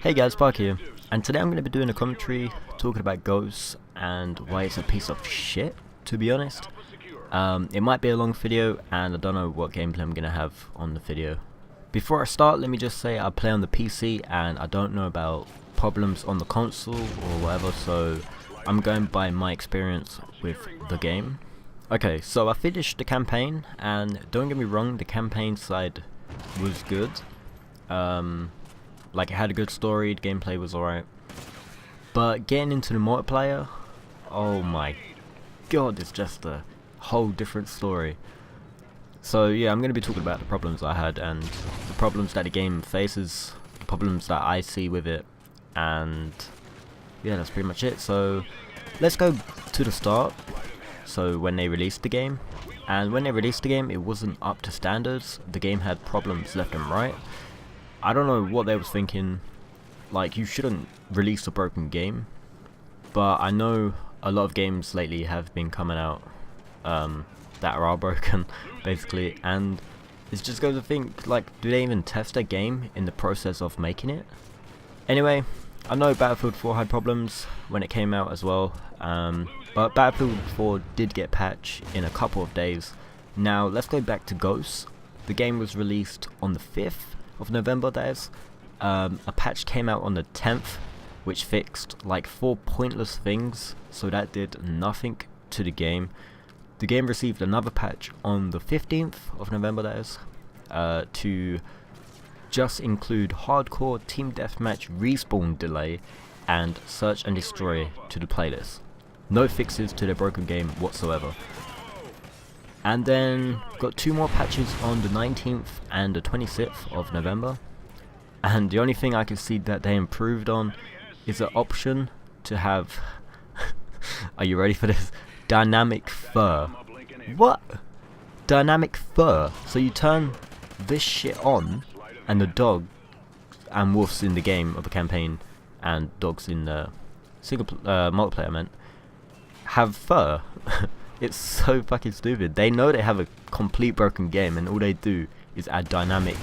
Hey guys, Park here, and today I'm going to be doing a commentary talking about Ghosts and why it's a piece of shit, to be honest. It might be a long video and I don't know what gameplay I'm going to have on the video. Before I start, let me just say I play on the PC and I don't know about problems on the console or whatever, so I'm going by my experience with the game. Okay, so I finished the campaign, and don't get me wrong, the campaign side was good. Like, it had a good story, the gameplay was alright. But getting into the multiplayer, oh my god, it's just a whole different story. So yeah, I'm going to be talking about the problems I had and the problems that the game faces, the problems that I see with it, and yeah, that's pretty much it. So let's go to the start. So when they released the game, and when they released the game, it wasn't up to standards. The game had problems left and right. I don't know what they was thinking. Like, you shouldn't release a broken game, but I know a lot of games lately have been coming out that are broken, basically, and it's just goes to think, like, do they even test a game in the process of making it? Anyway, I know Battlefield 4 had problems when it came out as well, but Battlefield 4 did get patched in a couple of days. Now let's go back to Ghosts. The game was released on the 5th of November, that is. A patch came out on the 10th, which fixed like 4 pointless things, so that did nothing to the game. The game received another patch on the 15th of November, that is, to just include hardcore team deathmatch respawn delay and search and destroy to the playlist. No fixes to the broken game whatsoever. And then got 2 more patches on the 19th and the 26th of November. And the only thing I can see that they improved on is the option to have are you ready for this? Dynamic fur. What? Dynamic fur. So you turn this shit on, and the dog and wolves in the game of the campaign and dogs in the multiplayer, I meant, have fur. It's so fucking stupid. They know they have a complete broken game, and all they do is add dynamic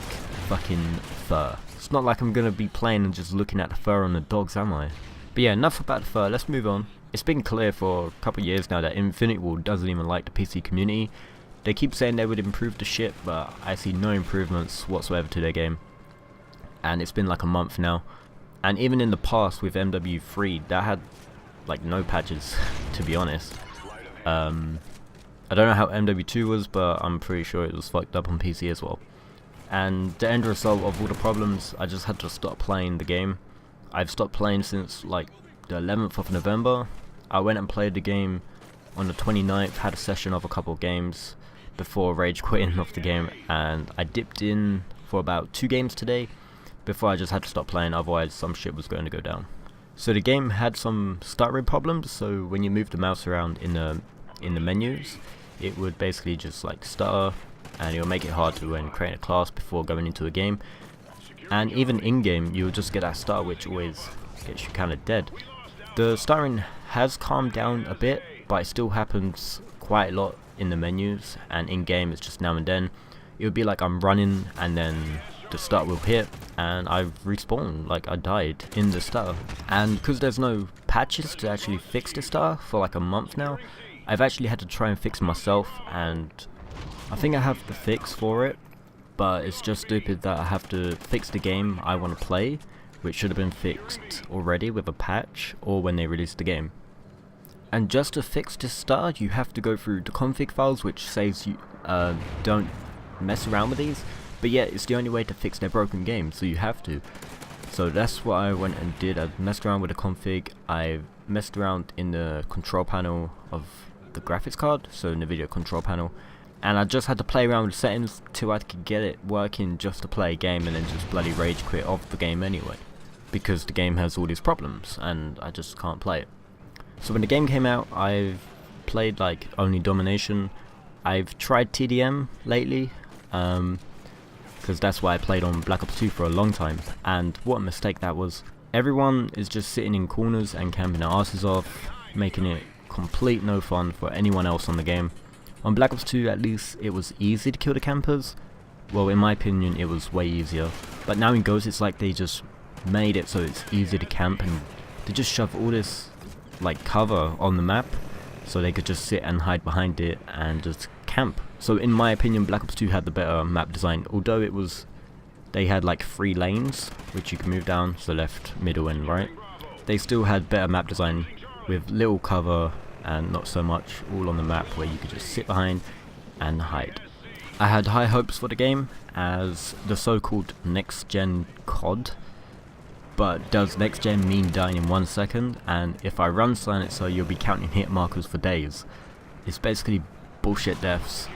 fucking fur. It's not like I'm gonna be playing and just looking at the fur on the dogs, am I? But yeah, enough about the fur, let's move on. It's been clear for a couple of years now that Infinity Ward doesn't even like the PC community. They keep saying they would improve the shit, but I see no improvements whatsoever to their game. And it's been like a month now. And even in the past with MW3, that had like no patches, to be honest. I don't know how MW2 was, but I'm pretty sure it was fucked up on PC as well. And the end result of all the problems, I just had to stop playing the game. I've stopped playing since like the 11th of November. I went and played the game on the 29th, had a session of a couple of games before rage quitting off the game, and I dipped in for about 2 games today before I just had to stop playing, otherwise some shit was going to go down. So the game had some stuttering problems, so when you move the mouse around in the menus, it would basically just like stutter, and it'll make it hard to create a class before going into a game. And even in-game, you'll just get that stutter, which always gets you kind of dead. The stuttering has calmed down a bit, but it still happens quite a lot in the menus, and in-game it's just now and then. It would be like I'm running and then the stutter will hit and I've respawned, like I died in the stutter. And because there's no patches to actually fix the stutter for like a month now, I've actually had to try and fix myself, and I think I have the fix for it, but it's just stupid that I have to fix the game I want to play, which should have been fixed already with a patch or when they released the game. And just to fix this stutter, you have to go through the config files, which says you don't mess around with these, but yeah, it's the only way to fix their broken game, so you have to. So that's what I went and did. I messed around with the config, I messed around in the control panel of the graphics card, so in the video control panel, and I just had to play around with the settings till I could get it working just to play a game, and then just bloody rage quit off the game anyway, because the game has all these problems and I just can't play it. So when the game came out, I've played like only Domination. I've tried TDM lately, because that's why I played on Black Ops 2 for a long time, and what a mistake that was. Everyone is just sitting in corners and camping their asses off, making it complete no fun for anyone else on the game. On Black Ops 2 at least it was easy to kill the campers. Well, in my opinion it was way easier, but now in Ghosts it's like they just made it so it's easy to camp, and they just shove all this like cover on the map so they could just sit and hide behind it and just camp. So in my opinion, Black Ops 2 had the better map design, although they had like 3 lanes which you can move down, so left, middle and right. They still had better map design with little cover and not so much all on the map where you could just sit behind and hide. I had high hopes for the game as the so-called next gen COD, but does next gen mean dying in 1 second? And if I run Silencer, you'll be counting hit markers for days. It's basically bullshit deaths.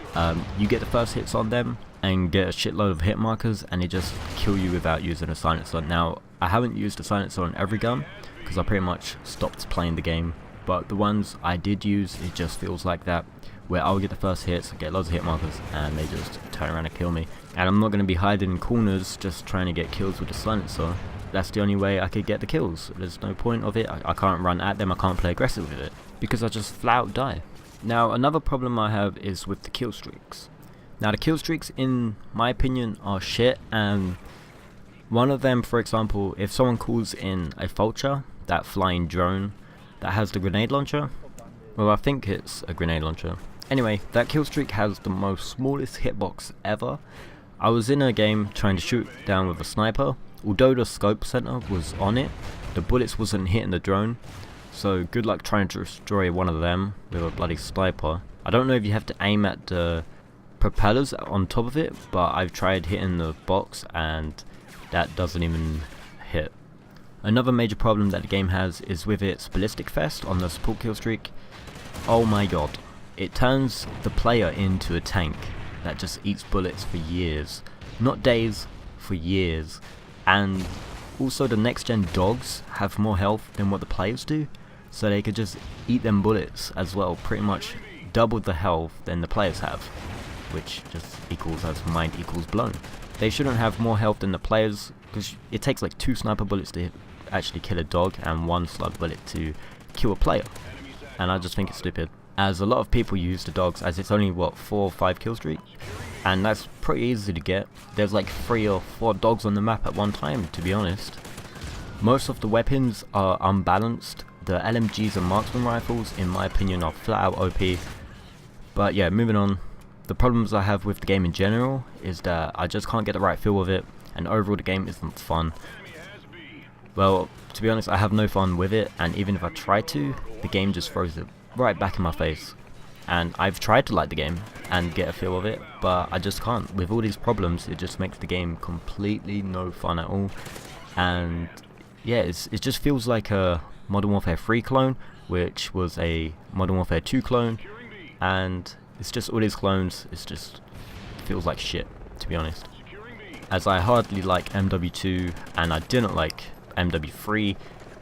You get the first hits on them and get a shitload of hit markers, and they just kill you without using a silencer. Now, I haven't used a silencer on every gun because I pretty much stopped playing the game, but the ones I did use, it just feels like that, where I'll get the first hits, get loads of hit markers, and they just turn around and kill me. And I'm not going to be hiding in corners just trying to get kills with the silencer. That's the only way I could get the kills. There's no point of it. I can't run at them, I can't play aggressive with it, because I just flat out die. Now, another problem I have is with the kill streaks. Now, the kill streaks, in my opinion, are shit, and one of them, for example, if someone calls in a vulture, that flying drone that has the grenade launcher, well, I think it's a grenade launcher. Anyway, that kill streak has the most smallest hitbox ever. I was in a game trying to shoot down with a sniper. Although the scope center was on it, the bullets wasn't hitting the drone, so good luck trying to destroy one of them with a bloody sniper. I don't know if you have to aim at the propellers on top of it, but I've tried hitting the box and that doesn't even hit. Another major problem that the game has is with its ballistic fest on the support kill streak. Oh my god, it turns the player into a tank that just eats bullets for years, not days, for years. And also the next gen dogs have more health than what the players do, so they could just eat them bullets as well, pretty much double the health than the players have, which just equals as mind equals blown. They shouldn't have more health than the players, because it takes like 2 sniper bullets to actually kill a dog and 1 slug bullet to kill a player, and I just think it's stupid, as a lot of people use the dogs as it's only what, 4 or 5 kill streak, and that's pretty easy to get. There's like 3 or 4 dogs on the map at one time, to be honest. Most of the weapons are unbalanced. The LMGs and marksman rifles, in my opinion, are flat out OP. But yeah, moving on. The problems I have with the game in general is that I just can't get the right feel of it, and overall the game isn't fun. Well, to be honest, I have no fun with it, and even if I try to, the game just throws it right back in my face. And I've tried to like the game and get a feel of it, but I just can't. With all these problems, it just makes the game completely no fun at all. And yeah, it just feels like a Modern Warfare 3 clone, which was a Modern Warfare 2 clone, and it's just all these clones. It feels like shit, to be honest. As I hardly like MW2, and I didn't like MW3,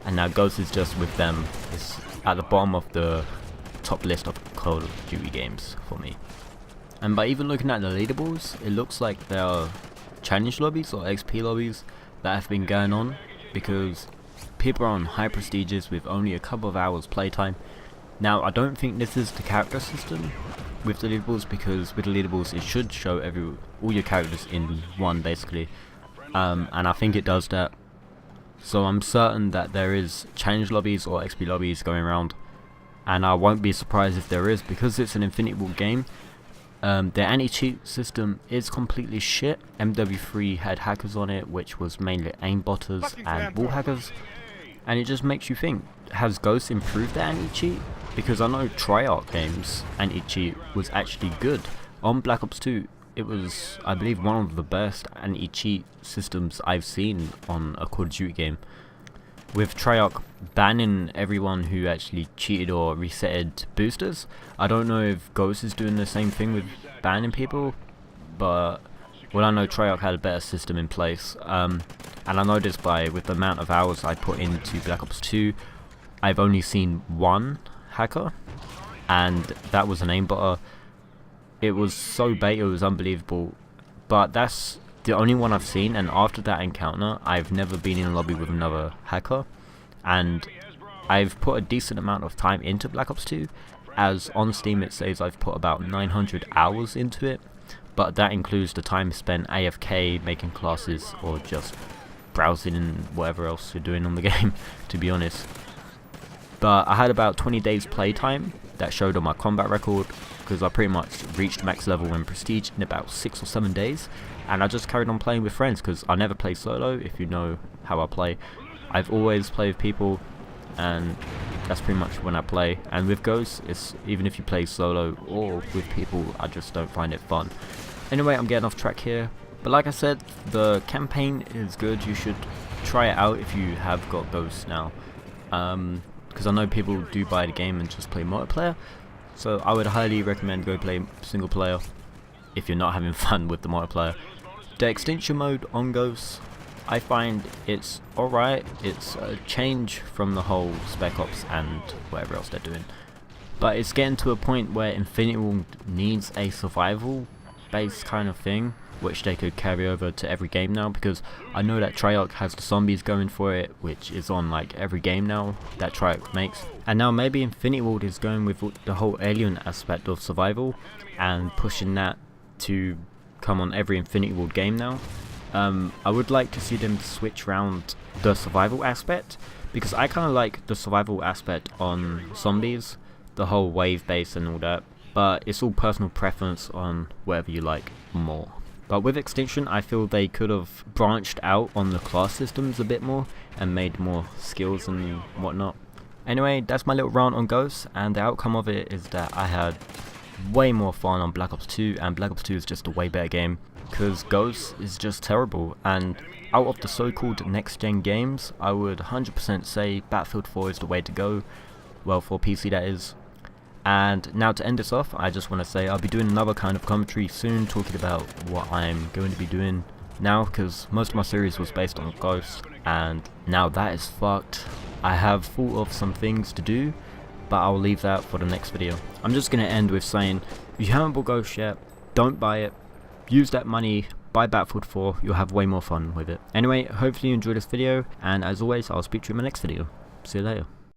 and now Ghost is just with them. It's at the bottom of the top list of Call of Duty games for me. And by even looking at the leaderboards, it looks like there are challenge lobbies or XP lobbies that have been going on, because people are on high prestiges with only a couple of hours playtime. Now, I don't think this is the character system with the leaderboards, because with the leaderboards it should show all your characters in one, basically, and I think it does that. So I'm certain that there is challenge lobbies or XP lobbies going around, and I won't be surprised if there is, because it's an Infinity Ward game. Their anti-cheat system is completely shit. MW3 had hackers on it, which was mainly aimbotters and wall hackers, and it just makes you think, has Ghost improved their anti-cheat? Because I know Treyarch games anti-cheat was actually good. On Black Ops 2, it was, I believe, one of the best anti-cheat systems I've seen on a Call of Duty game. With Treyarch banning everyone who actually cheated or resetted boosters, I don't know if Ghost is doing the same thing with banning people, but well, I know Treyarch had a better system in place, and I know this with the amount of hours I put into Black Ops 2, I've only seen 1 hacker, and that was an aimbotter. It was so bait, it was unbelievable, but that's the only one I've seen, and after that encounter I've never been in a lobby with another hacker, and I've put a decent amount of time into Black Ops 2, as on Steam it says I've put about 900 hours into it, but that includes the time spent AFK, making classes, or just browsing and whatever else you're doing on the game, to be honest. But I had about 20 days playtime that showed on my combat record, because I pretty much reached max level in prestige in about 6 or 7 days, and I just carried on playing with friends because I never play solo. If you know how I play, I've always played with people, and that's pretty much when I play. And with Ghosts, it's even if you play solo or with people, I just don't find it fun. Anyway, I'm getting off track here, but like I said, the campaign is good. You should try it out if you have got Ghosts now, because I know people do buy the game and just play multiplayer, so I would highly recommend go play single player if you're not having fun with the multiplayer. The extinction mode on Ghosts, I find it's alright. It's a change from the whole Spec Ops and whatever else they're doing, but it's getting to a point where Infinity Ward needs a survival based kind of thing, which they could carry over to every game now, because I know that Treyarch has the zombies going for it, which is on like every game now that Treyarch makes. And now maybe Infinity Ward is going with the whole alien aspect of survival and pushing that to come on every Infinity Ward game now. I would like to see them switch around the survival aspect, because I kind of like the survival aspect on zombies, the whole wave base and all that, but it's all personal preference on whatever you like more. But with Extinction, I feel they could have branched out on the class systems a bit more and made more skills and whatnot. Anyway, that's my little rant on Ghosts, and the outcome of it is that I had way more fun on Black Ops 2, and Black Ops 2 is just a way better game, because Ghosts is just terrible. And out of the so-called next-gen games, I would 100% say Battlefield 4 is the way to go, well, for PC that is. And now to end this off, I just want to say I'll be doing another kind of commentary soon, talking about what I'm going to be doing now, because most of my series was based on Ghosts, and now that is fucked. I have thought of some things to do, but I'll leave that for the next video. I'm just going to end with saying, if you haven't bought Ghosts yet, don't buy it. Use that money, buy Battlefield 4, you'll have way more fun with it. Anyway, hopefully you enjoyed this video, and as always, I'll speak to you in my next video. See you later.